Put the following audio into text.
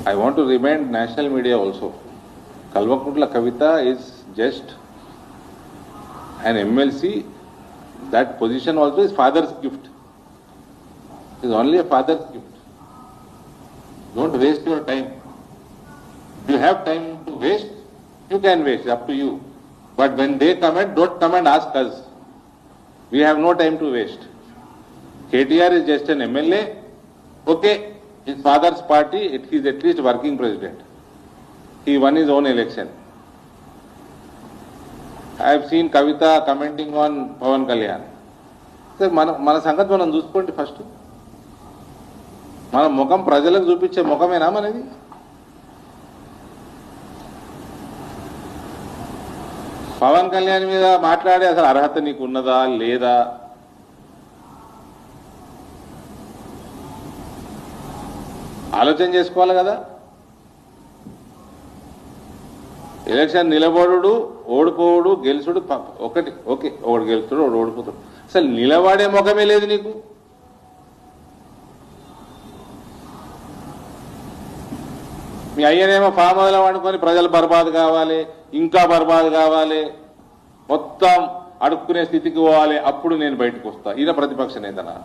I want to remind national media also. Kalvakuntla Kavita is just an MLC. That position also is father's gift. It is only a father's gift. Don't waste your time. If you have time to waste, you can waste, up to you. But when they comment, don't come and ask us. We have no time to waste. KTR is just an MLA. Okay, his father's party, he is at least working president. He won his own election. I have seen Kavita commenting on Pawan Kalyan. Sir, మన సంగతి మనం చూసుకోండి first. మన ముఖం ప్రజలకు చూపించే ముఖమేనా మనది? పవన్ కళ్యాణ్ మీద మాట్లాడే అసలు అర్హత నీకు ఉన్నదా లేదా? ఆలోచన చేసుకోవాలి కదా. ఎలక్షన్ నిలబడు, ఓడిపోవడు, గెలుచుడు ఒకటి. ఓకే, ఒకడు గెలుచుడు, ఒకడు ఓడిపోతాడు. అసలు నిలబడే ముఖమే లేదు నీకు. మీ అయ్యనేమో ఫామ్ హౌస్లో వండుకొని ప్రజలు బర్బాద్ కావాలి, ఇంకా బర్బాద్ కావాలి, మొత్తం అడుక్కునే స్థితికి పోవాలి, అప్పుడు నేను బయటకు వస్తా. ఈయన ప్రతిపక్ష నేతనా?